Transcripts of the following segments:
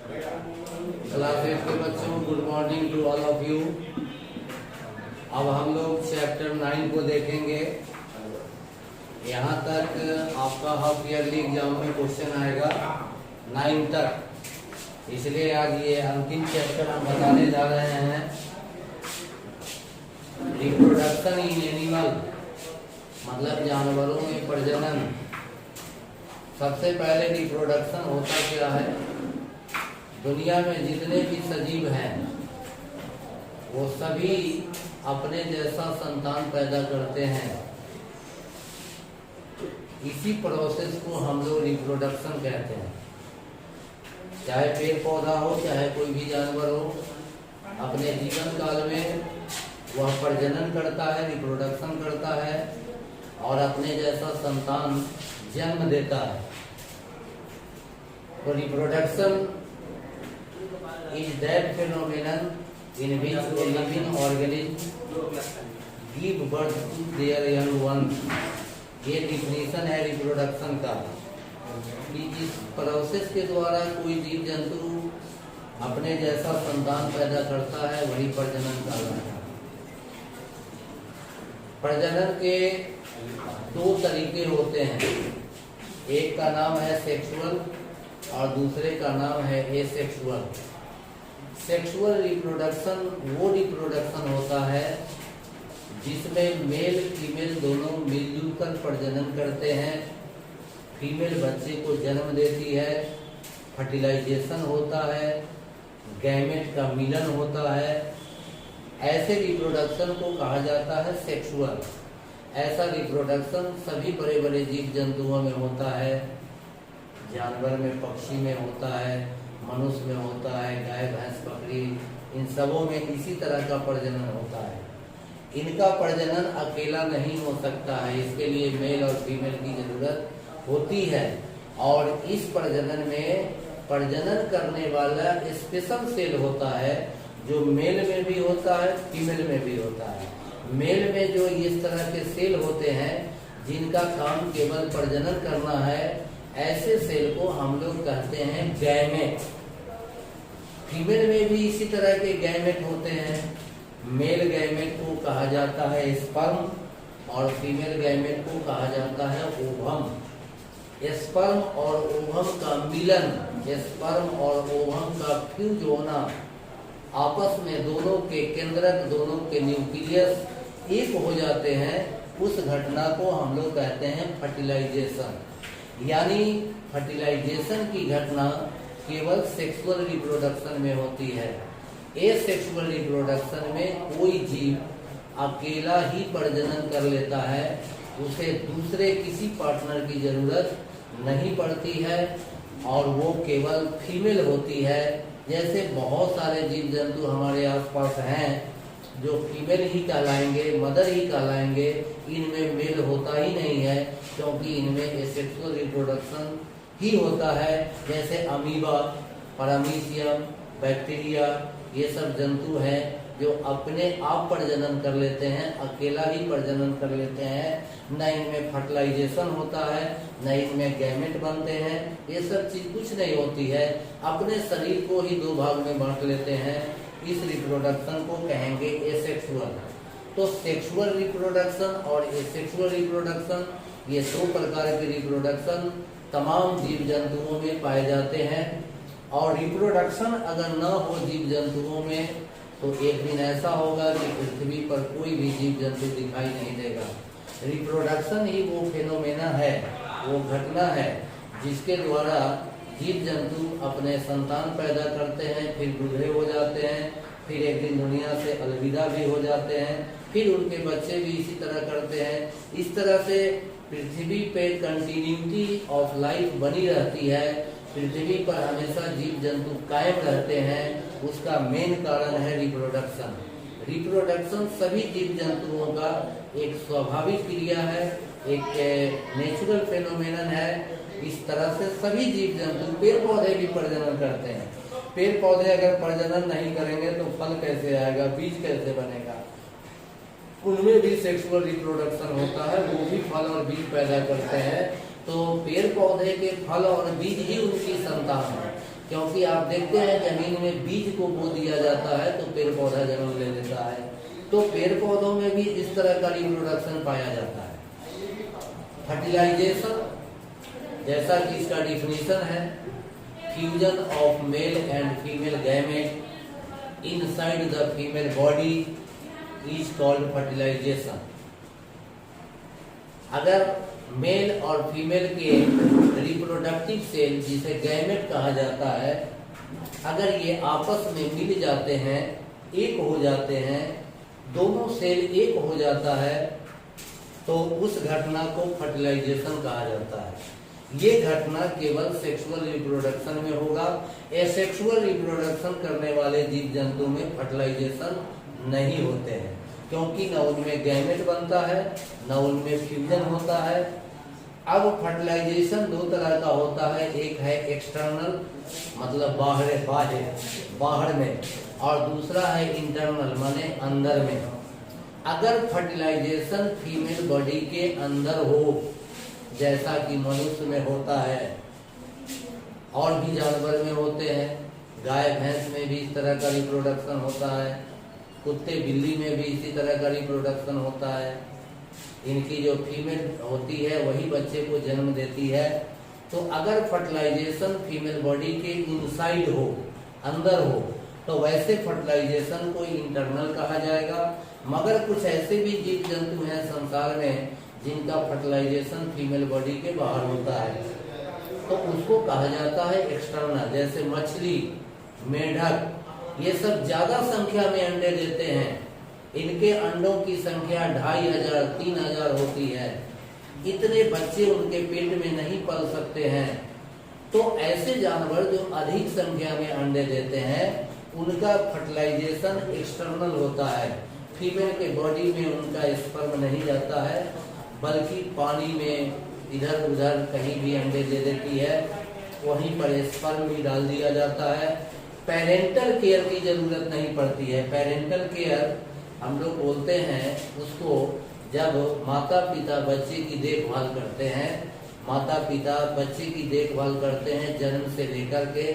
Class 8 के बच्चों, good morning to all of you. अब हम लोग चैप्टर 9 को देखेंगे। यहाँ तक आपका हाफ ईयरली एग्जाम में क्वेश्चन आएगा 9 तक, इसलिए आज ये अंतिम चैप्टर हम बताने जा रहे हैं। रिप्रोडक्शन इन एनिमल, मतलब जानवरों में प्रजनन। सबसे पहले रिप्रोडक्शन होता क्या है? दुनिया में जितने भी सजीव हैं वो सभी अपने जैसा संतान पैदा करते हैं। इसी प्रोसेस को हम लोग रिप्रोडक्शन कहते हैं। चाहे पेड़ पौधा हो, चाहे कोई भी जानवर हो, अपने जीवन काल में वह प्रजनन करता है, रिप्रोडक्शन करता है और अपने जैसा संतान जन्म देता है। तो reproduction is that phenomenon in which a living organism give birth to their young one. ये डिफिनीशन है रिप्रोडक्शन का कि जिस प्रोसेस के द्वारा कोई जीव जंतु अपने जैसा संतान पैदा करता है वही प्रजनन कहलाता है। प्रजनन के दो तरीके होते हैं, एक का नाम है सेक्सुअल और दूसरे का नाम है एसेक्सुअल। सेक्सुअल रिप्रोडक्शन वो रिप्रोडक्शन होता है जिसमें मेल फीमेल दोनों मिलजुल कर प्रजनन करते हैं। फीमेल बच्चे को जन्म देती है, फर्टिलाइजेशन होता है, गैमेट का मिलन होता है। ऐसे रिप्रोडक्शन को कहा जाता है सेक्सुअल। ऐसा रिप्रोडक्शन सभी बड़े बड़े जीव जंतुओं में होता है। जानवर में, पक्षी में होता है, मनुष्य में होता है, गाय भैंस बकरी, इन सबों में इसी तरह का प्रजनन होता है। इनका प्रजनन अकेला नहीं हो सकता है, इसके लिए मेल और फीमेल की जरूरत होती है। और इस प्रजनन में प्रजनन करने वाला स्पेशल सेल होता है जो मेल में भी होता है, फीमेल में भी होता है। मेल में जो इस तरह के सेल होते हैं जिनका काम केवल प्रजनन करना है, ऐसे सेल को हम लोग कहते हैं गैमेट। फीमेल में भी इसी तरह के गैमेट होते हैं। मेल गैमेट को कहा जाता है स्पर्म और फीमेल गैमेट को कहा जाता है ओवम। स्पर्म और ओवम का मिलन, स्पर्म और ओवम का फ्यूज होना, आपस में दोनों के केंद्रक, दोनों के न्यूक्लियस एक हो जाते हैं, उस घटना को हम लोग कहते हैं फर्टिलाइजेशन। यानी फर्टिलाइजेशन की घटना केवल सेक्सुअल रिप्रोडक्शन में होती है। एसेक्सुअल रिप्रोडक्शन में कोई जीव अकेला ही प्रजनन कर लेता है, उसे दूसरे किसी पार्टनर की जरूरत नहीं पड़ती है और वो केवल फीमेल होती है। जैसे बहुत सारे जीव जंतु हमारे आसपास हैं जो फीमेल ही कहलाएंगे, मदर ही कहलाएंगे, इनमें मेल होता ही नहीं है क्योंकि इनमें एसेक्सुअल रिप्रोडक्शन ही होता है। जैसे अमीबा, पैरामीशियम, बैक्टीरिया, ये सब जंतु हैं जो अपने आप प्रजनन कर लेते हैं, अकेला ही प्रजनन कर लेते हैं। न इनमें फर्टिलाइजेशन होता है, न इनमें गैमेट बनते हैं, ये सब चीज कुछ नहीं होती है। अपने शरीर को ही दो भाग में बांट लेते हैं। इस रिप्रोडक्शन को कहेंगे एसेक्सुअल। तो सेक्सुअल रिप्रोडक्शन और एसेक्सुअल रिप्रोडक्शन, ये दो प्रकार के रिप्रोडक्शन तमाम जीव जंतुओं में पाए जाते हैं। और रिप्रोडक्शन अगर न हो जीव जंतुओं में तो एक दिन ऐसा होगा कि पृथ्वी पर कोई भी जीव जंतु दिखाई नहीं देगा। रिप्रोडक्शन ही वो फेनोमेना है, वो घटना है जिसके द्वारा जीव जंतु अपने संतान पैदा करते हैं, फिर बूढ़े हो जाते हैं, फिर एक दिन दुनिया से अलविदा भी हो जाते हैं, फिर उनके बच्चे भी इसी तरह करते हैं। इस तरह से पृथ्वी पे कंटिन्यूटी ऑफ लाइफ बनी रहती है। पृथ्वी पर हमेशा जीव जंतु कायम रहते हैं, उसका मेन कारण है रिप्रोडक्शन। रिप्रोडक्शन सभी जीव जंतुओं का एक स्वाभाविक क्रिया है, एक नेचुरल फेनोमेनन है। इस तरह से सभी जीव जंतु, पेड़ पौधे भी प्रजनन करते हैं। पेड़ पौधे अगर प्रजनन नहीं करेंगे तो फल कैसे आएगा, बीज कैसे बनेगा? उनमें भी सेक्सुअल रिप्रोडक्शन होता है, वो भी फल और बीज पैदा करते हैं। तो पेड़ पौधे के फल और बीज ही उनकी संतान है। क्योंकि आप देखते हैं जमीन में बीज को बो दिया जाता है तो पेड़ पौधा जन्म ले लेता है, तो पेड़ पौधों में भी इस तरह का रिप्रोडक्शन पाया जाता है। फर्टिलाइजेशन, जैसा कि इसका डिफिनीशन है, fusion of male and female gamete inside the female body is called fertilisation. अगर मेल और फीमेल के रिप्रोडक्टिव सेल, जिसे गैमेट कहा जाता है, अगर ये आपस में मिल जाते हैं, एक हो जाते हैं, दोनों सेल एक हो जाता है, तो उस घटना को फर्टिलाइजेशन कहा जाता है। ये घटना केवल सेक्सुअल रिप्रोडक्शन में होगा। एसेक्सुअल रिप्रोडक्शन करने वाले जीव जंतु में फर्टिलाइजेशन नहीं होते हैं, क्योंकि न उनमें गैमेट बनता है, न उनमें फ्यूजन होता है। अब फर्टिलाइजेशन दो तरह का होता है, एक है एक्सटर्नल, मतलब बाहर में, और दूसरा है इंटरनल, माने अंदर में। अगर फर्टिलाइजेशन फीमेल बॉडी के अंदर हो, जैसा कि मनुष्य में होता है, और भी जानवर में होते हैं, गाय भैंस में भी इस तरह का रिप्रोडक्शन होता है, कुत्ते बिल्ली में भी इसी तरह का रिप्रोडक्शन होता है। इनकी जो फीमेल होती है वही बच्चे को जन्म देती है। तो अगर फर्टिलाइजेशन फीमेल बॉडी के इनसाइड हो, अंदर हो, तो वैसे फर्टिलाइजेशन को इंटरनल कहा जाएगा। मगर कुछ ऐसे भी जीव जंतु हैं संसार में जिनका फर्टिलाइजेशन फीमेल बॉडी के बाहर होता है, तो उसको कहा जाता है एक्सटर्नल। जैसे मछली, मेंढक, ये सब ज्यादा संख्या में अंडे देते हैं। इनके अंडों की संख्या 2500, 3000 होती है। इतने बच्चे उनके पेट में नहीं पल सकते हैं। तो ऐसे जानवर जो अधिक संख्या में अंडे देते हैं, उनका फर्टिलाइजेशन एक्सटर्नल होता है। फीमेल के बॉडी में उनका स्पर्म नहीं जाता है, बल्कि पानी में इधर उधर कहीं भी अंडे दे देती है, वहीं पर स्पर्म भी डाल दिया जाता है। पेरेंटल केयर की जरूरत नहीं पड़ती है। पेरेंटल केयर हम लोग बोलते हैं उसको, जब माता पिता बच्चे की देखभाल करते हैं, माता पिता बच्चे की देखभाल करते हैं, जन्म से लेकर के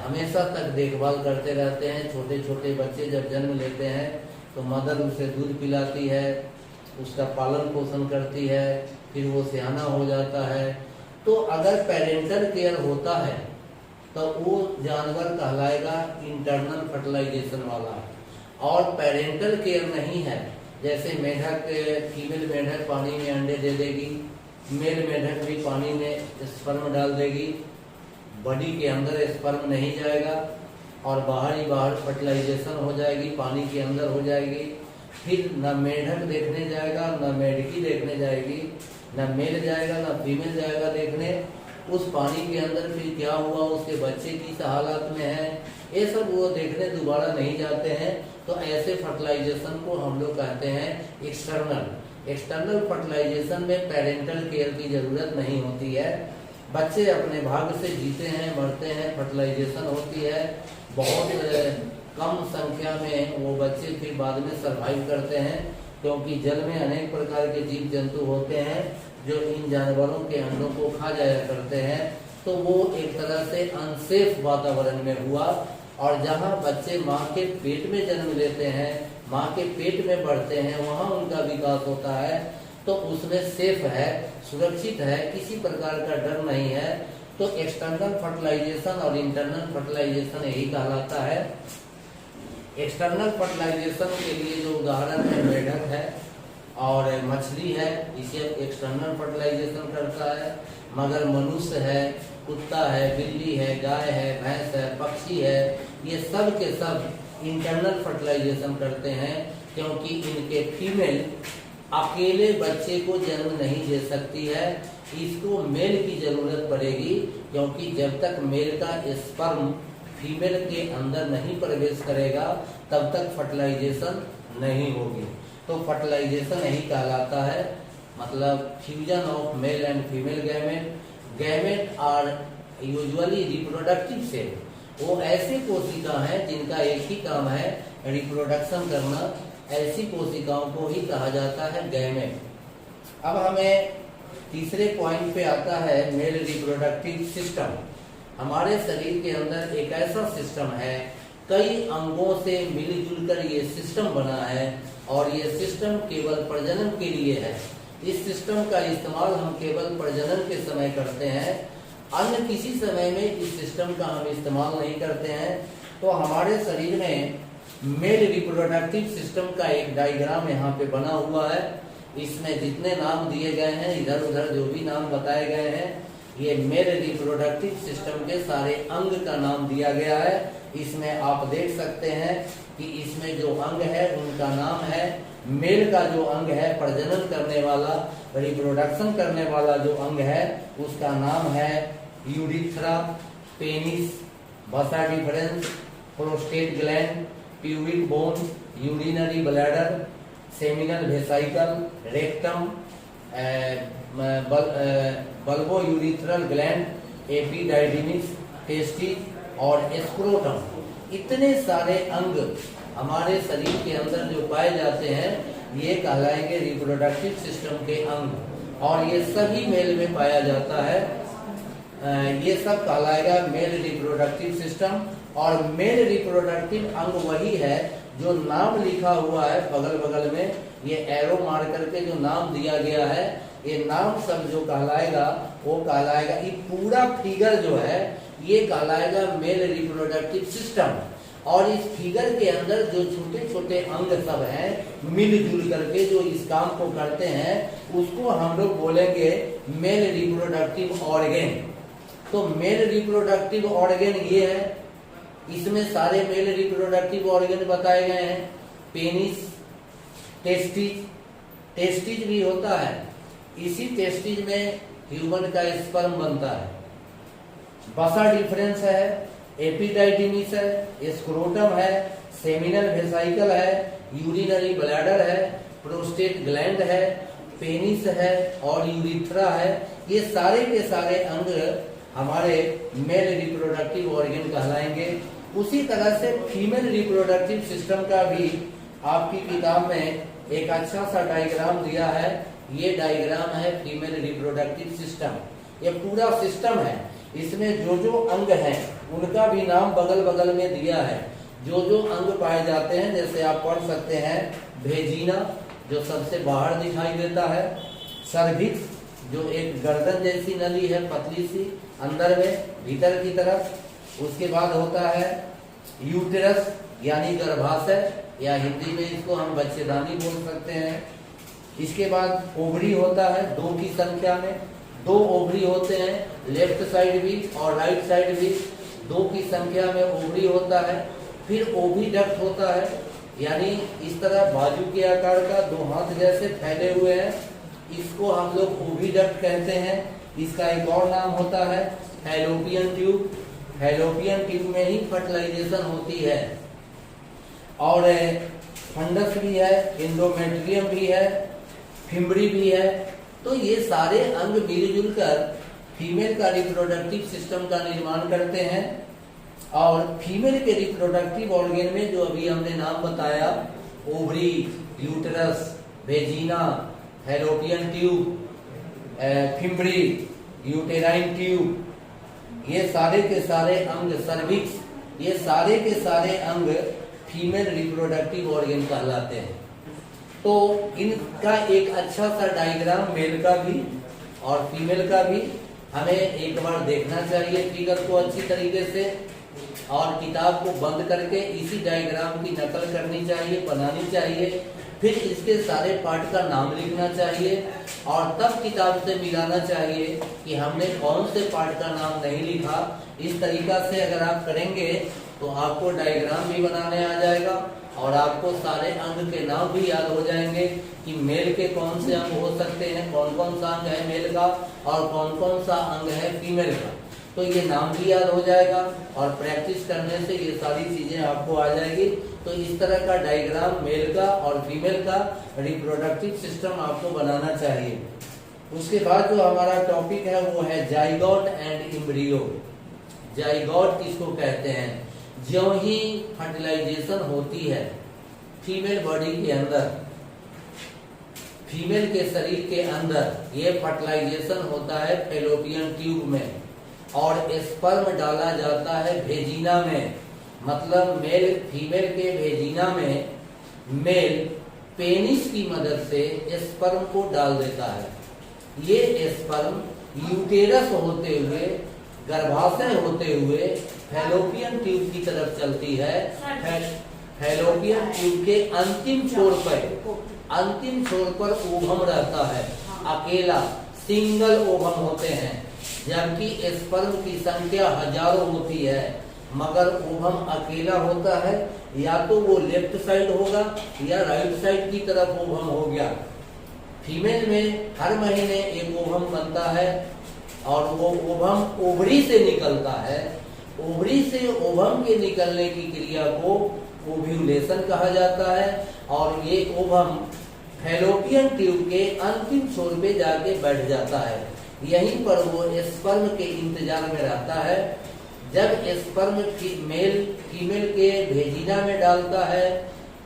हमेशा तक देखभाल करते रहते हैं। छोटे छोटे बच्चे जब जन्म लेते हैं तो मदर उसे दूध पिलाती है, उसका पालन पोषण करती है, फिर वो सियाना हो जाता है। तो अगर पेरेंटल केयर होता है तो वो जानवर कहलाएगा इंटरनल फर्टिलाइजेशन वाला। और पेरेंटल केयर नहीं है, जैसे मेंढक, फीमेल मेंढक पानी में अंडे दे देगी, मेल मेंढक भी पानी में स्पर्म डाल देगी, बॉडी के अंदर स्पर्म नहीं जाएगा और बाहर फर्टिलाइजेशन हो जाएगी, पानी के अंदर हो जाएगी। फिर न मेंढक देखने जाएगा, न मेढकी देखने जाएगी, न मेल जाएगा न फीमेल जाएगा देखने। उस पानी के अंदर फिर क्या हुआ, उसके बच्चे किस हालत में है, ये सब वो देखने दोबारा नहीं जाते हैं। तो ऐसे फर्टिलाइजेशन को हम लोग कहते हैं एक्सटर्नल। एक्सटर्नल फर्टिलाइजेशन में पेरेंटल केयर की जरूरत नहीं होती है। बच्चे अपने भाग्य से जीते हैं, मरते हैं, फर्टिलाइजेशन होती है। बहुत कम संख्या में वो बच्चे फिर बाद में सरवाइव करते हैं, क्योंकि जल में अनेक प्रकार के जीव जंतु होते हैं जो इन जानवरों के अंडों को खा जाया करते हैं। तो वो एक तरह से अनसेफ वातावरण में हुआ। और जहाँ बच्चे माँ के पेट में जन्म लेते हैं, माँ के पेट में बढ़ते हैं, वहाँ उनका विकास होता है, तो उसमें सेफ है, सुरक्षित है, किसी प्रकार का डर नहीं है। तो एक्सटर्नल फर्टिलाइजेशन और इंटरनल फर्टिलाइजेशन यही कहलाता है। एक्सटर्नल फर्टिलाइजेशन के लिए जो उदाहरण है, मेंढक है और मछली है, इसे एक्सटर्नल फर्टिलाइजेशन करता है। मगर मनुष्य है, कुत्ता है, बिल्ली है, गाय है, भैंस है, पक्षी है, ये सब के सब इंटरनल फर्टिलाइजेशन करते हैं, क्योंकि इनके फीमेल अकेले बच्चे को जन्म नहीं दे सकती है। इसको मेल की जरूरत पड़ेगी, क्योंकि जब तक मेल का स्पर्म फीमेल के अंदर नहीं प्रवेश करेगा तब तक फर्टिलाइजेशन नहीं होगी। तो फर्टिलाइजेशन यही कहलाता है, मतलब fusion of male and female gamete. Gamete are usually reproductive cell. वो ऐसी कोशिका हैं जिनका एक ही काम है रिप्रोडक्शन करना। ऐसी कोशिकाओं को ही कहा जाता है गैमेट। अब हमें तीसरे पॉइंट पे आता है मेल रिप्रोडक्टिव सिस्टम। हमारे शरीर के अंदर एक ऐसा सिस्टम है, कई अंगों से मिलजुल कर ये सिस्टम बना है और ये सिस्टम केवल प्रजनन के लिए है। इस सिस्टम का इस्तेमाल हम केवल प्रजनन के समय करते हैं, अन्य किसी समय में इस सिस्टम का हम इस्तेमाल नहीं करते हैं। तो हमारे शरीर में मेल रिप्रोडक्टिव सिस्टम का एक डायग्राम यहाँ पे बना हुआ है। इसमें जितने नाम दिए गए हैं, इधर उधर जो भी नाम बताए गए हैं, ये मेल रिप्रोडक्टिव सिस्टम के सारे अंग का नाम दिया गया है। इसमें आप देख सकते हैं कि इसमें जो अंग है उनका नाम है, मेल का जो अंग है प्रजनन करने वाला, रिप्रोडक्शन करने वाला जो अंग है उसका नाम है urethra, penis, vas deferens, prostate gland, pubic bone, urinary bladder, seminal vesicle, rectum, bulbourethral gland, epididymis, testis और स्क्रोटम। इतने सारे अंग हमारे शरीर के अंदर जो पाए जाते हैं ये कहलाएंगे रिप्रोडक्टिव सिस्टम के अंग, और ये सभी मेल में पाया जाता है। ये सब कहलाएगा मेल रिप्रोडक्टिव सिस्टम। और मेल रिप्रोडक्टिव अंग वही है जो नाम लिखा हुआ है बगल बगल में, ये एरो मार करके जो नाम दिया गया है, ये नाम सब जो कहलाएगा वो कहलाएगा, ये पूरा फिगर जो है ये कहलाएगा मेल रिप्रोडक्टिव सिस्टम। और इस फिगर के अंदर जो छोटे छोटे अंग सब हैं मिलजुल करके जो इस काम को करते हैं उसको हम लोग बोलेंगे मेल रिप्रोडक्टिव ऑर्गेन। तो मेल रिप्रोडक्टिव ऑर्गेन ये है, इसमें सारे मेल रिप्रोडक्टिव ऑर्गेन बताए गए हैं। पेनिस, टेस्टिज, टेस्टिज भी होता है, इसी टेस्टिज में ह्यूमन का स्पर्म बनता है। वसा डिफरेंस है, एपिडाइडिमिस है, स्क्रोटम है, सेमिनल वेसिकल है, यूरिनरी ब्लैडर है, प्रोस्टेट ग्लैंड है, पेनिस है और यूरिथ्रा है। ये सारे के सारे अंग हमारे मेल रिप्रोडक्टिव ऑर्गेन कहलाएंगे। उसी तरह से फीमेल रिप्रोडक्टिव सिस्टम का भी आपकी किताब में एक अच्छा सा डायग्राम दिया है। ये डायग्राम है फीमेल रिप्रोडक्टिव सिस्टम। ये पूरा सिस्टम है, इसमें जो जो अंग हैं उनका भी नाम बगल बगल में दिया है। जो जो अंग पाए जाते हैं जैसे आप पढ़ सकते हैं, भेजीना जो सबसे बाहर दिखाई देता है, सर्विक्स जो एक गर्दन जैसी नली है पतली सी अंदर में भीतर की तरफ, उसके बाद होता है यूटेरस यानी गर्भाशय, या हिंदी में इसको हम बच्चेदानी बोल सकते हैं। इसके बाद ओवरी होता है 2 की संख्या में, 2 ओवरी होते हैं, लेफ्ट साइड भी और राइट साइड भी 2 की संख्या में ओवरी होता है। फिर ओविडक्ट होता है, यानी इस तरह बाजू के आकार का 2 हाथ जैसे फैले हुए हैं, इसको हम लोग ओविडक्ट कहते हैं। इसका एक और नाम होता है फैलोपियन ट्यूब। फैलोपियन ट्यूब में ही फर्टिलाइजेशन होती है। और फंडस भी है, एंडोमेट्रियम भी है, फिम्बरी भी है। तो ये सारे अंग मिलजुल कर फीमेल का रिप्रोडक्टिव सिस्टम का निर्माण करते हैं। और फीमेल के रिप्रोडक्टिव ऑर्गेन में जो अभी हमने नाम बताया, ovary, uterus, vagina, fallopian tube, fimbriae, uterine tube, ये सारे के सारे अंग, सर्विक्स, ये सारे के सारे अंग फीमेल रिप्रोडक्टिव ऑर्गेन कहलाते हैं। तो इनका एक अच्छा सा डायग्राम मेल का भी और फीमेल का भी हमें एक बार देखना चाहिए फिगर को अच्छी तरीके से, और किताब को बंद करके इसी डायग्राम की नकल करनी चाहिए, बनानी चाहिए। फिर इसके सारे पार्ट का नाम लिखना चाहिए और तब किताब से मिलाना चाहिए कि हमने कौन से पार्ट का नाम नहीं लिखा। इस तरीका से अगर आप करेंगे तो आपको डायग्राम भी बनाने आ जाएगा और आपको सारे अंग के नाम भी याद हो जाएंगे कि मेल के कौन से अंग हो सकते हैं, कौन कौन सा अंग है मेल का और कौन कौन सा अंग है फीमेल का। तो ये नाम भी याद हो जाएगा और प्रैक्टिस करने से ये सारी चीजें आपको आ जाएगी। तो इस तरह का डायग्राम मेल का और फीमेल का रिप्रोडक्टिव सिस्टम आपको बनाना चाहिए। उसके बाद जो हमारा टॉपिक है वो है जाइगोट एंड एम्ब्रियो। जाइगोट किसको कहते हैं? ज्यों ही फर्टिलाइजेशन होती है फीमेल बॉडी के अंदर, फीमेल के शरीर के अंदर, ये फर्टिलाइजेशन होता है फैलोपियन ट्यूब में। और स्पर्म डाला जाता है भेजिना में, मतलब मेल फीमेल के भेजिना में मेल पेनिस की मदद से स्पर्म को डाल देता है। ये स्पर्म यूटेरस होते हुए, गर्भाशय होते हुए फैलोपियन ट्यूब की तरफ चलती है। फैलोपियन ट्यूब के अंतिम छोर पर ओवम रहता है, अकेला सिंगल ओवम होते हैं, जबकि स्पर्म की संख्या हजारों होती है, मगर ओवम अकेला होता है। या तो वो लेफ्ट साइड होगा या राइट साइड की तरफ ओवम हो गया। फीमेल में हर महीने एक ओवम बनता है और वो ओवम ओवरी से निकलता है। ओवरी से ओवम के निकलने की क्रिया को ओव्यूलेशन कहा जाता है और ये ओवम फैलोपियन ट्यूब के अंतिम छोर पे जाके बैठ जाता है। यहीं पर वो स्पर्म के इंतजार में रहता है। जब स्पर्म मेल फीमेल के भेजिना में डालता है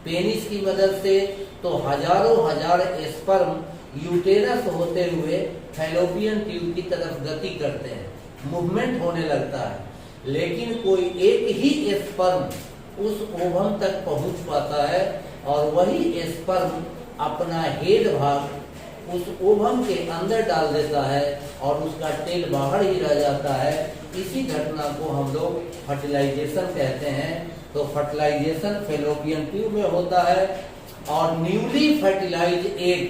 पेनिस की मदद से, तो हजारों हजार स्पर्म यूटेरस होते हुए फैलोपियन ट्यूब की तरफ गति करते हैं, मूवमेंट होने लगता है। लेकिन कोई एक ही स्पर्म उस ओवम तक पहुंच पाता है और वही स्पर्म अपना हेड भाग उस ओवम के अंदर डाल देता है और उसका टेल बाहर ही रह जाता है। इसी घटना को हम लोग फर्टिलाइजेशन कहते हैं। तो फर्टिलाइजेशन फैलोपियन ट्यूब में होता है। और न्यूली फर्टिलाइज एग,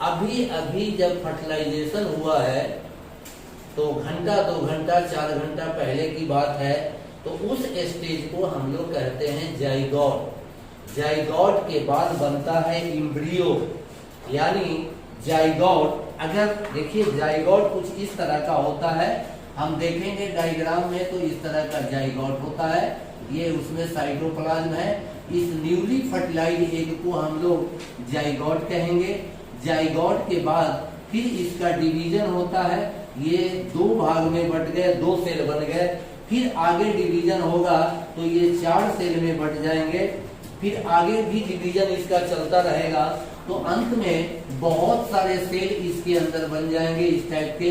अभी अभी जब फर्टिलाइजेशन हुआ है तो घंटा 2 घंटा 4 घंटा पहले की बात है, तो उस स्टेज को हम लोग कहते हैं जाइगोट। जाइगोट के बाद बनता है एम्ब्रियो, यानी जाइगोट। अगर देखिए जाइगोट कुछ इस तरह का होता है, हम देखेंगे डायग्राम में, तो इस तरह का जाइगोट होता है। ये उसमें साइटोप्लाज्म है। इस न्यूली फर्टिलाइज्ड एग को हम लोग जाइगोट कहेंगे। जाइगोट के बाद फिर इसका डिवीजन होता है। ये 2 भाग में बट गए, 2 सेल बन गए। फिर आगे डिवीजन होगा तो ये 4 सेल में बट जाएंगे। फिर आगे भी डिवीजन इसका चलता रहेगा, तो अंत में बहुत सारे सेल इसके अंदर बन जाएंगे। इस टाइप के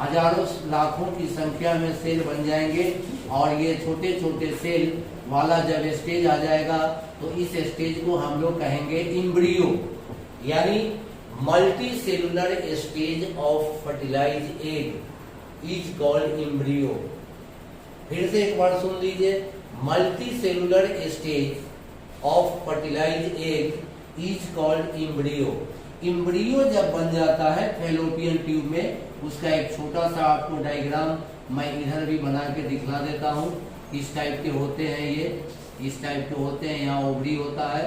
हजारों लाखों की संख्या में सेल बन जाएंगे। और ये छोटे छोटे सेल वाला जब स्टेज आ जाएगा तो इस स्टेज को हम लोग कहेंगे एम्ब्रियो, यानी multi cellular stage of fertilised egg is called embryo. फिर से एक बार सुन लीजिए, multi cellular stage of fertilised egg is called embryo. Embryo जब बन जाता है फैलोपियन ट्यूब में, उसका एक छोटा सा आपको डायग्राम मैं इधर भी बना के दिखला देता हूँ। इस टाइप के होते हैं, ये इस टाइप के होते हैं। यहाँ ओवरी होता है,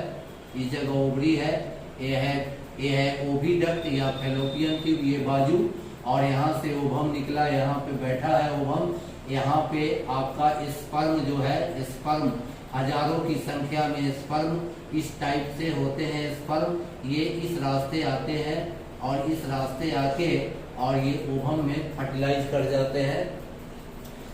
इस जगह ओवरी है, ये है ओविडक्ट या फैलोपियन ट्यूब, ये बाजू, और यहाँ से ओवम निकला, यहाँ पे बैठा है ओवम। यहाँ पे आपका स्पर्म जो है, स्पर्म हजारों की संख्या में स्पर्म इस टाइप से होते हैं। स्पर्म ये इस रास्ते आते हैं और इस रास्ते आके और ये ओवम में फर्टिलाइज कर जाते हैं।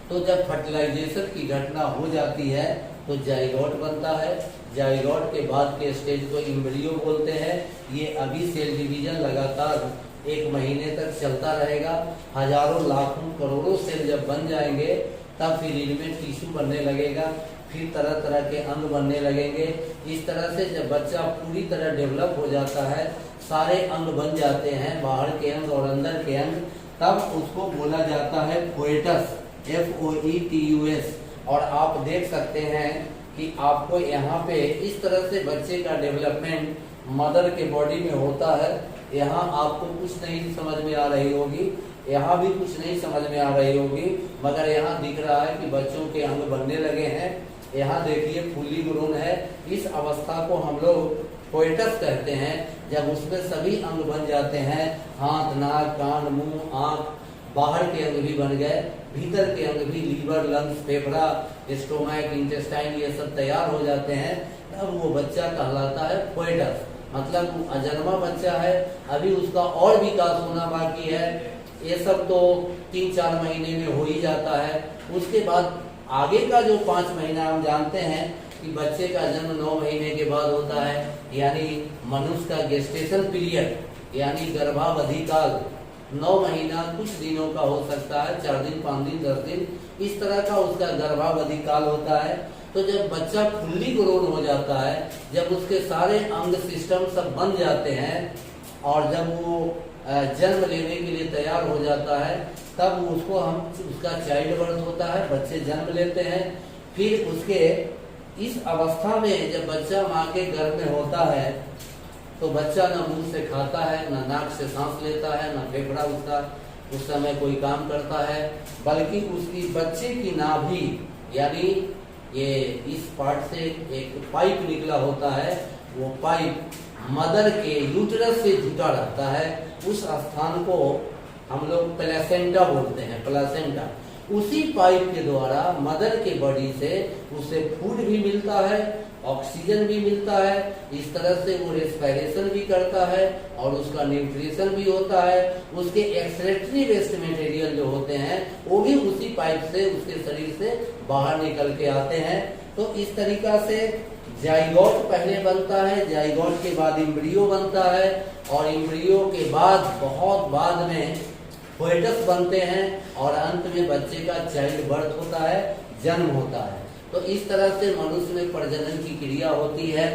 तो जब फर्टिलाइजेशन की घटना हो जाती है तो जाइगोट बनता है। जाइगोट के बाद के स्टेज को एम्ब्रियो बोलते हैं। ये अभी सेल डिवीजन लगातार 1 महीने तक चलता रहेगा। हजारों लाखों करोड़ों सेल जब बन जाएंगे तब फिर इनमें टिश्यू बनने लगेगा, फिर तरह तरह के अंग बनने लगेंगे। इस तरह से जब बच्चा पूरी तरह डेवलप हो जाता है, सारे अंग बन जाते हैं, बाहर के अंग और अंदर के अंग, तब उसको बोला जाता है फोएटस, FOETUS। और आप देख सकते हैं कि आपको यहाँ पे इस तरह से बच्चे का डेवलपमेंट मदर के बॉडी में होता है। यहाँ आपको कुछ नहीं समझ में आ रही होगी, यहाँ भी कुछ नहीं समझ में आ रही होगी, मगर यहाँ दिख रहा है कि बच्चों के अंग बनने लगे हैं। यहाँ देखिए फुल्ली ग्रोन है। इस अवस्था को हम लोग फोएटस कहते हैं, जब उसमें सभी अंग बन जाते हैं, हाथ, नाक, कान, मुंह, आँख, बाहर के अंग भी बन गए, भीतर के अंग भी, लीवर, लंग्स, फेफड़ा, स्टोमैक, इंटेस्टाइन, ये सब तैयार हो जाते हैं, तब वो बच्चा कहलाता है फोएटस। मतलब अजन्मा बच्चा है, अभी उसका और विकास होना बाकी है। ये सब तो 3-4 महीने में हो ही जाता है। उसके बाद आगे का जो 5 महीना हम जानते हैं कि बच्चे का जन्म 9 महीने के बाद होता है, यानी मनुष्य का गेस्टेशन पीरियड यानी गर्भावधि काल 9 महीना कुछ दिनों का हो सकता है, 4 दिन, 5 दिन, 10 दिन, इस तरह का उसका गर्भावधि काल होता है। तो जब बच्चा फुल्ली ग्रोन हो जाता है, जब उसके सारे अंग सिस्टम सब बन जाते हैं और जब वो जन्म लेने के लिए तैयार हो जाता है, तब उसका चाइल्ड बर्थ होता है, बच्चे जन्म लेते हैं। फिर उसके इस अवस्था में जब बच्चा माँ के गर्भ में होता है तो बच्चा न मुंह से खाता है, न नाक से सांस लेता है, न फेफड़ा उसका उस समय कोई काम करता है, बल्कि उसकी बच्चे की नाभि यानी ये इस पार्ट से एक पाइप निकला होता है, वो पाइप मदर के यूट्रस से जुटा रहता है। उस स्थान को हम लोग प्लेसेंटा बोलते हैं, प्लेसेंटा। उसी पाइप के द्वारा मदर के बॉडी से उसे फूड भी मिलता है, ऑक्सीजन भी मिलता है, इस तरह से वो रेस्पिरेशन भी करता है और उसका न्यूट्रिशन भी होता है। उसके एक्सक्रीटरी वेस्ट मटेरियल जो होते हैं वो भी उसी पाइप से उसके शरीर से बाहर निकल के आते हैं। तो इस तरीका से जाइगोट पहले बनता है, जाइगोट के बाद एम्ब्रियो बनता है और एम्ब्रियो के बाद बहुत बाद में फोएटस बनते हैं और अंत में बच्चे का चाइल्ड बर्थ होता है, जन्म होता है। तो इस तरह से मनुष्य में प्रजनन की क्रिया होती है।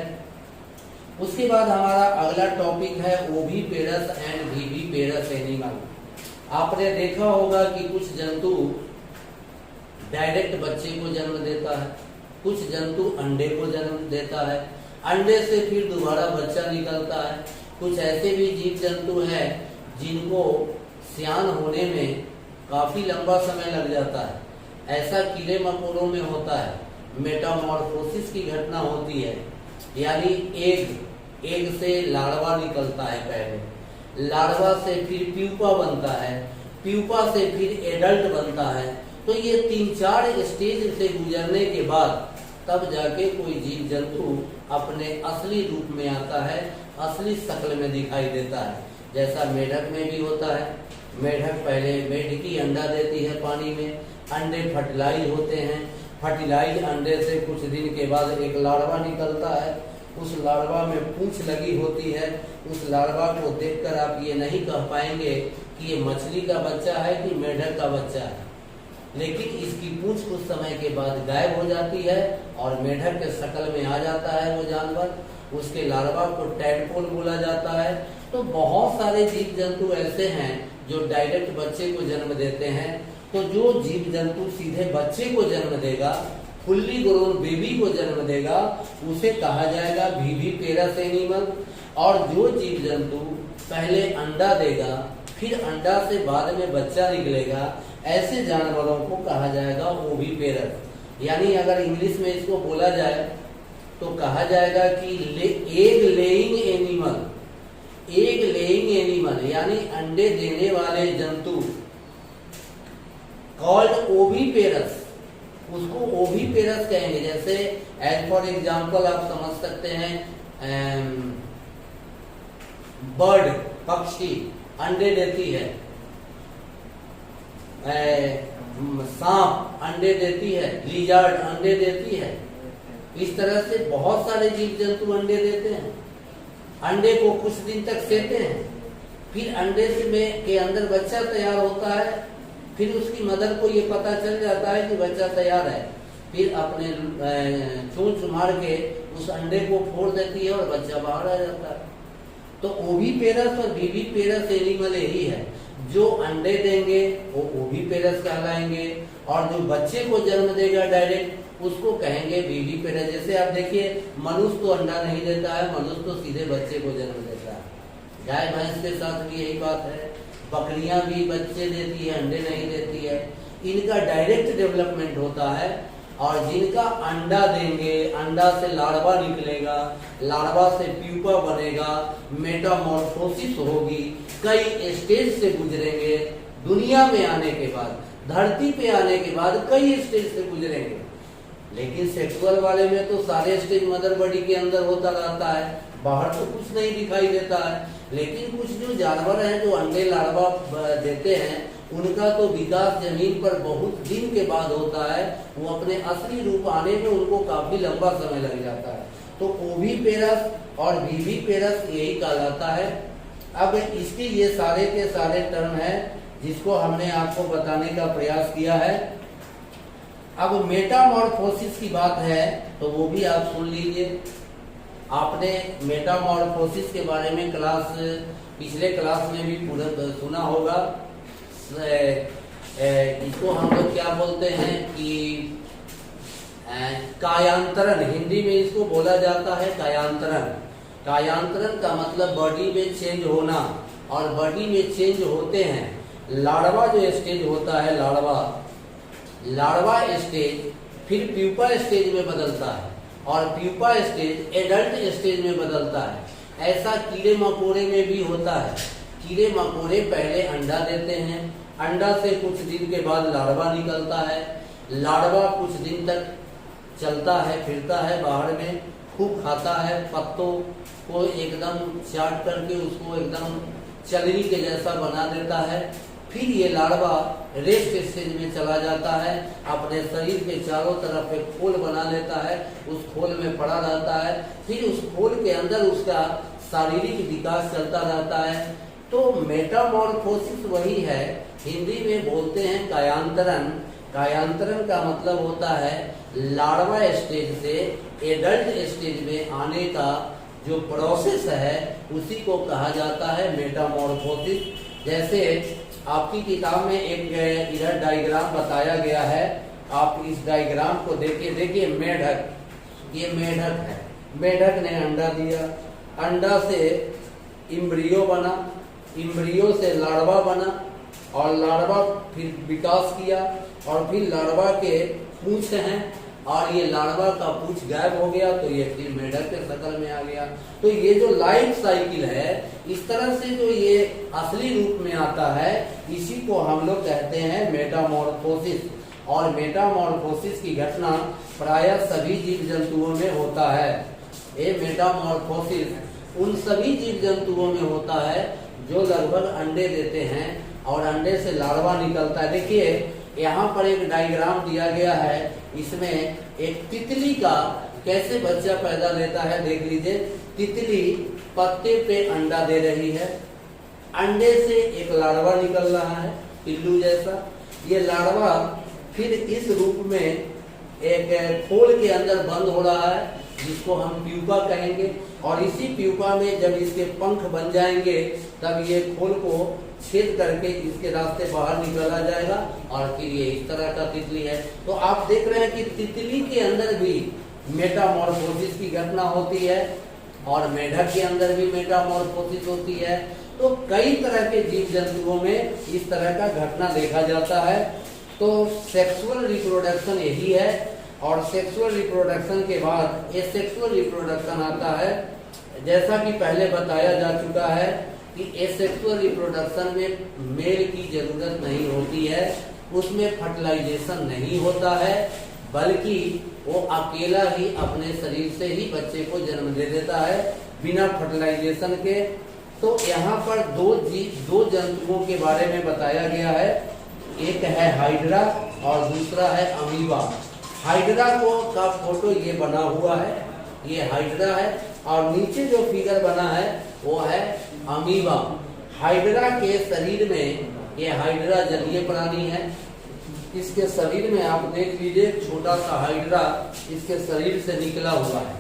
उसके बाद हमारा अगला टॉपिक है ओविपेरस एंड विविपेरस एनिमल। आपने देखा होगा कि कुछ जंतु डायरेक्ट बच्चे को जन्म देता है, कुछ जंतु अंडे को जन्म देता है, अंडे से फिर दोबारा बच्चा निकलता है। कुछ ऐसे भी जीव जंतु हैं जिनको सियान होने में काफी लंबा समय लग जाता है। ऐसा कीड़े मकोड़ों में होता है, मेटामॉर्फोसिस की घटना होती है, यानी एग से लार्वा निकलता है, पहले लार्वा से फिर प्यूपा बनता है, प्यूपा से फिर एडल्ट बनता है। तो ये 3-4 स्टेज से गुजरने के बाद तब जाके कोई जीव जंतु अपने असली रूप में आता है, असली शक्ल में दिखाई देता है। जैसा मेढक में भी होता है, मेढक पहले मेढकी अंडा देती है पानी में, अंडे फर्टिलाइज होते हैं, फर्टिलाइज अंडे से कुछ दिन के बाद एक लार्वा निकलता है, उस लार्वा में पूंछ लगी होती है। उस लार्वा को देखकर आप ये नहीं कह पाएंगे कि ये मछली का बच्चा है कि मेढक का बच्चा है, लेकिन इसकी पूंछ कुछ समय के बाद गायब हो जाती है और मेढक के शक्ल में आ जाता है वो जानवर। उसके लार्वा को टैडपोल बोला जाता है। तो बहुत सारे जीव जंतु ऐसे हैं जो डायरेक्ट बच्चे को जन्म देते हैं। तो जो जीव जंतु सीधे बच्चे को जन्म देगा, फुल्ली ग्रोन बेबी को जन्म देगा, उसे कहा जाएगा विविपेरस एनिमल। और जो जीव जंतु पहले अंडा देगा, फिर अंडा से बाद में बच्चा निकलेगा, ऐसे जानवरों को कहा जाएगा ओविपेरस। यानी अगर इंग्लिश में इसको बोला जाए तो कहा जाएगा कि egg laying animal, egg laying animal यानी अंडे देने वाले जंतु कॉल्ड ओविपेरस, उसको ओविपेरस कहेंगे। जैसे एज फॉर एग्जांपल आप समझ सकते हैं बर्ड, पक्षी अंडे देती है, सांप अंडे देती है, लिजर्ड अंडे देती है। इस तरह से बहुत सारे जीव जंतु अंडे देते हैं। अंडे को कुछ दिन तक सेते हैं, फिर अंडे के अंदर बच्चा तैयार होता है, फिर उसकी मदर को ये पता चल जाता है कि बच्चा तैयार है, फिर अपने चोंच मार के उस अंडे को फोड़ देती है और बच्चा बाहर आ जाता है। तो ओविपेरस और विविपेरस एनिमल यही है, जो अंडे देंगे वो ओविपेरस कहलाएंगे और जो बच्चे को जन्म देगा डायरेक्ट उसको कहेंगे विविपेरस। जैसे आप देखिए मनुष्य तो अंडा नहीं देता है, मनुष्य तो सीधे बच्चे को जन्म देता है। गाय भैंस के साथ भी यही बात है, बकरियां भी बच्चे देती है, अंडे नहीं देती है। इनका डायरेक्ट डेवलपमेंट होता है और जिनका अंडा देंगे, अंडा से लार्वा निकलेगा, लार्वा से प्यूपा बनेगा, मेटामॉर्फोसिस होगी, कई स्टेज से गुजरेंगे। दुनिया में आने के बाद, धरती पे आने के बाद कई स्टेज से गुजरेंगे। लेकिन सेक्सुअल वाले में तो सारे स्टेज मदर बॉडी के अंदर होता रहता है, बाहर तो कुछ नहीं दिखाई देता है। लेकिन कुछ जो जानवर हैं जो अंडे लार्वा देते हैं, उनका तो विकास जमीन पर बहुत दिन के बाद होता है। वो अपने असली रूप आने में उनको काफी लंबा समय लग जाता है। तो ओविपेरस और विविपेरस यही कहलाता है। अब इसके ये सारे के सारे टर्म है जिसको हमने आपको बताने का प्रयास किया है। अब मेटामॉर्फोसिस की बात है तो वो भी आप सुन लीजिए। आपने मेटामॉर्फोसिस के बारे में पिछले क्लास में भी पूरा सुना होगा। इसको हम लोग क्या बोलते हैं कि कायांतरण, हिंदी में इसको बोला जाता है कायांतरण। कायांतरण का मतलब बॉडी में चेंज होना, और बॉडी में चेंज होते हैं लार्वा जो स्टेज होता है, लार्वा स्टेज फिर प्यूपा स्टेज में बदलता है, और प्यूपा स्टेज एडल्ट स्टेज में बदलता है। ऐसा कीड़े मकोड़े में भी होता है। कीड़े मकोड़े पहले अंडा देते हैं, अंडा से कुछ दिन के बाद लार्वा निकलता है। लार्वा कुछ दिन तक चलता है, फिरता है बाहर में, खूब खाता है, पत्तों को एकदम चाट करके उसको एकदम चलनी के जैसा बना देता है। फिर ये लार्वा रेस्ट स्टेज में चला जाता है, अपने शरीर के चारों तरफ एक खोल बना लेता है, उस खोल में पड़ा रहता है। फिर उस खोल के अंदर उसका शारीरिक विकास चलता रहता है। तो मेटामॉर्फोसिस वही है, हिंदी में बोलते हैं कायांतरण। कायांतरण का मतलब होता है लार्वा स्टेज से एडल्ट स्टेज में आने का जो प्रोसेस है उसी को कहा जाता है मेटामॉर्फोसिस। जैसे आपकी किताब में एक इधर डायग्राम बताया गया है, आप इस डायग्राम को देखिए मेढक, ये मेढक है। मेढक ने अंडा दिया, अंडा से इम्ब्रियो बना, इम्ब्रियो से लार्वा बना, और लार्वा फिर विकास किया, और फिर लार्वा के पूंछ हैं, और ये लार्वा का पूंछ गायब हो गया तो ये फिर मेढक के शक्ल में आ गया। तो ये जो लाइफ साइकिल है, इस तरह से जो ये असली रूप में आता है, इसी को हम लोग कहते हैं मेटामॉर्फोसिस। और मेटामॉर्फोसिस की घटना प्रायः सभी जीव जंतुओं में होता है। ये मेटामॉर्फोसिस उन सभी जीव जंतुओं में होता है जो लगभग अंडे देते हैं और अंडे से लार्वा निकलता है। देखिए यहाँ पर एक डायग्राम दिया गया है, इसमें एक तितली का कैसे बच्चा पैदा लेता है देख लीजिए। तितली पत्ते पे अंडा दे रही है, अंडे से एक लार्वा निकल रहा है पिल्लू जैसा। ये लार्वा फिर इस रूप में एक खोल के अंदर बंद हो रहा है जिसको हम प्यूपा कहेंगे, और इसी प्यूपा में जब इसके पंख बन जाएंगे तब ये खोल को छेद करके इसके रास्ते बाहर निकला जाएगा, और फिर ये इस तरह का तितली है। तो आप देख रहे हैं कि तितली के अंदर भी मेटामॉर्फोसिस की घटना होती है, और मेढक के अंदर भी मेटामॉर्फोसिस होती है। तो कई तरह के जीव जंतुओं में इस तरह का घटना देखा जाता है। तो सेक्सुअल रिप्रोडक्शन यही है, और सेक्सुअल रिप्रोडक्शन के बाद एसेक्सुअल रिप्रोडक्शन आता है। जैसा कि पहले बताया जा चुका है कि एसेक्सुअल रिप्रोडक्शन में मेल की जरूरत नहीं होती है, उसमें फर्टिलाइजेशन नहीं होता है, बल्कि वो अकेला ही अपने शरीर से ही बच्चे को जन्म दे देता है बिना फर्टिलाइजेशन के। तो यहाँ पर दो जंतुओं के बारे में बताया गया है, एक है हाइड्रा और दूसरा है अमीबा। हाइड्रा का फोटो ये बना हुआ है, ये हाइड्रा है, और नीचे जो फिगर बना है वो है अमीबा। हाइड्रा के शरीर में, ये हाइड्रा जलीय प्राणी है, इसके शरीर में आप देख लीजिए छोटा सा हाइड्रा इसके शरीर से निकला हुआ है,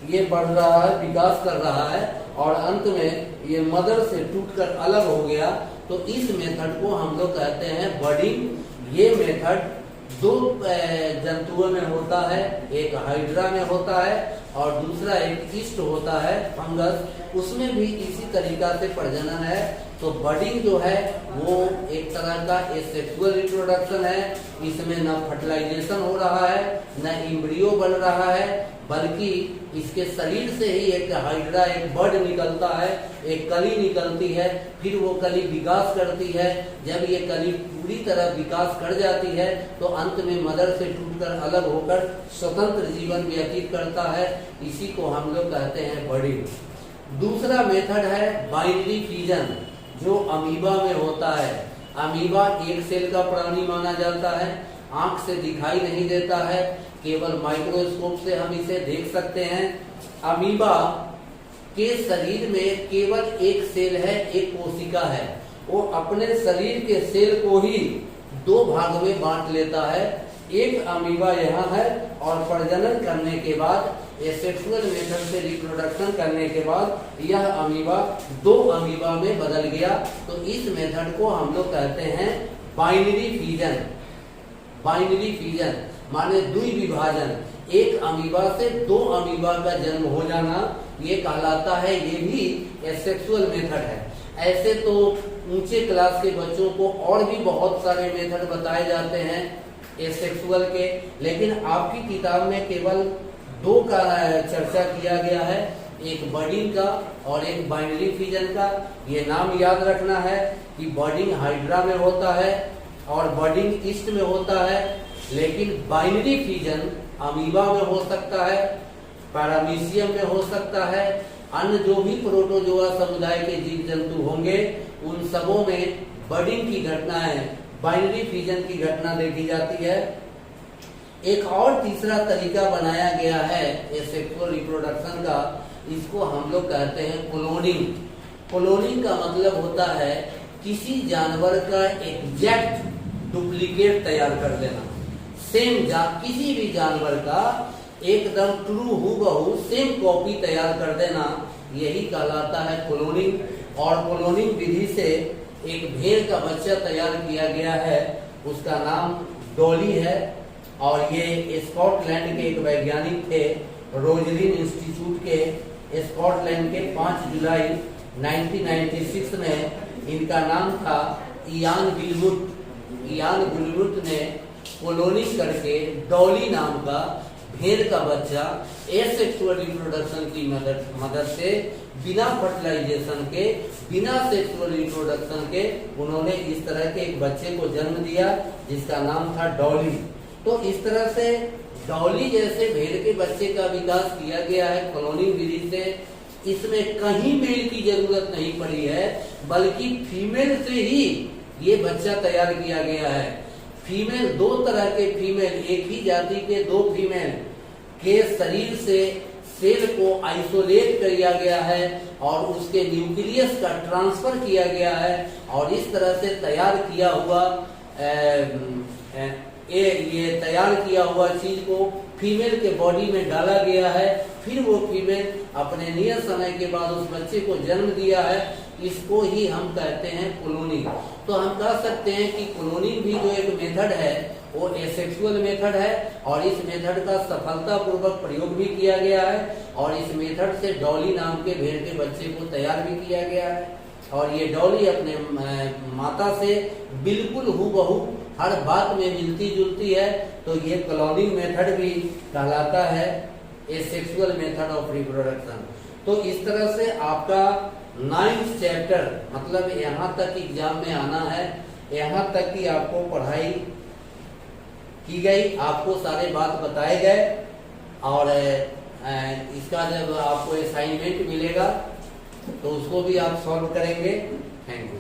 ये बढ़ रहा है, विकास कर रहा है, और अंत में ये मदर से टूटकर अलग हो गया। तो इस मेथड को हम लोग कहते हैं बडिंग। ये मेथड दो जंतुओं में होता है, एक हाइड्रा में होता है और दूसरा एक ईस्ट होता है फंगस, उसमें भी इसी तरीका से प्रजनन है। तो बडिंग जो है वो एक तरह का एसेक्सुअल रिप्रोडक्शन है, इसमें न फर्टिलाइजेशन हो रहा है न इम्ब्रियो बन रहा है, बल्कि इसके शरीर से ही एक हाइड्रा, एक बर्ड निकलता है, एक कली निकलती है, फिर वो कली विकास करती है। जब ये कली पूरी तरह विकास कर जाती है तो अंत में मदर से टूटकर अलग होकर स्वतंत्र जीवन व्यतीत करता है, इसी को हम लोग कहते हैं बडिंग। दूसरा मेथड है बाइनरी फ्यूजन, जो अमीबा में होता है। अमीबा एक सेल का प्राणी माना जाता है, आंख से दिखाई नहीं देता है, केवल माइक्रोस्कोप से हम इसे देख सकते हैं। अमीबा के शरीर में केवल एक सेल है, एक कोशिका है, वो अपने शरीर के सेल को ही दो भाग में बांट लेता है। एक अमीबा यहाँ है और प्रजनन करने के बाद एसेक्सुअल मेथड से रिप्रोडक्शन करने के बाद यह अमीबा दो अमीबा में बदल गया। तो इस मेथड को हम लोग कहते हैं बाइनरी फिजन। बाइनरी फिजन माने द्विविभाजन, एक अमीबा से दो अमीबा का जन्म हो जाना, ये कहलाता है, ये भी एसेक्सुअल मेथड है। ऐसे तो ऊंचे क्लास के बच्चों को और भी बहुत सारे मेथड बताए जाते हैं एसेक्सुअल के, लेकिन आपकी किताब में केवल दो का चर्चा किया गया है, एक बर्डिंग का और एक बाइनरी फिजन का। ये नाम याद रखना है कि बर्डिंग हाइड्रा में होता है और बर्डिंग ईस्ट में होता है, लेकिन बाइनरी फिजन अमीबा में हो सकता है, पैरामीशियम में हो सकता है, अन्य जो भी प्रोटोजोआ समुदाय के जीव जंतु होंगे उन सबों में बर्डिंग की घटनाएं, बाइनरी फिजन की घटना देखी जाती है। एक और तीसरा तरीका बनाया गया है एसेक्सुअल रिप्रोडक्शन का, इसको हम लोग कहते हैं क्लोनिंग। क्लोनिंग का मतलब होता है किसी जानवर का एग्जैक्ट डुप्लीकेट तैयार कर देना, सेम किसी भी जानवर का एकदम ट्रू हूबहू सेम कॉपी तैयार कर देना, यही कहलाता है क्लोनिंग। और क्लोनिंग विधि से एक भेड़ का बच्चा तैयार किया गया है, उसका नाम डॉली है, और ये स्कॉटलैंड के एक वैज्ञानिक थे, रोजलिन इंस्टीट्यूट के स्कॉटलैंड के 5 जुलाई 1996 में इनका नाम था इयान गिलमुट। इयान गिलमुट ने क्लोनिंग करके डॉली नाम का भेड़ का बच्चा एसेक्सुअल रिप्रोडक्शन की मदद से बिना फर्टिलाइजेशन के, बिना सेक्सुअल रिप्रोडक्शन के उन्होंने इस तरह के एक बच्चे को जन्म दिया जिसका नाम था डॉली। तो इस तरह से डॉली जैसे भेड़ के बच्चे का विकास किया गया है क्लोनिंग विधि से। इसमें कहीं मेल की जरूरत नहीं पड़ी है, बल्कि फीमेल से ही ये बच्चा तैयार किया गया है। फीमेल, दो तरह के फीमेल, एक ही जाति के दो फीमेल के शरीर से सेल को आइसोलेट किया गया है और उसके न्यूक्लियस का ट्रांसफर किया गया है, और इस तरह से तैयार किया हुआ ये तैयार किया हुआ चीज को फीमेल के बॉडी में डाला गया है। फिर वो फीमेल अपने नियत समय के बाद उस बच्चे को जन्म दिया है, इसको ही हम कहते हैं क्लोनिंग। तो हम कह सकते हैं कि क्लोनिंग भी जो एक मेथड है वो एसेक्सुअल मेथड है, और इस मेथड का सफलतापूर्वक प्रयोग भी किया गया है, और इस मेथड से डॉली नाम के भेड़ के बच्चे को तैयार भी किया गया है। और ये डॉली अपने माता से बिल्कुल हूबहू हर बात में मिलती जुलती है, तो ये क्लोनिंग मेथड भी कहलाता है एसेक्सुअल मेथड ऑफ रिप्रोडक्शन। तो इस तरह से आपका 9th चैप्टर, मतलब यहाँ तक एग्जाम में आना है, यहाँ तक की आपको पढ़ाई की गई, आपको सारे बात बताए गए, और इसका जब आपको असाइनमेंट मिलेगा तो उसको भी आप सॉल्व करेंगे। Thank you.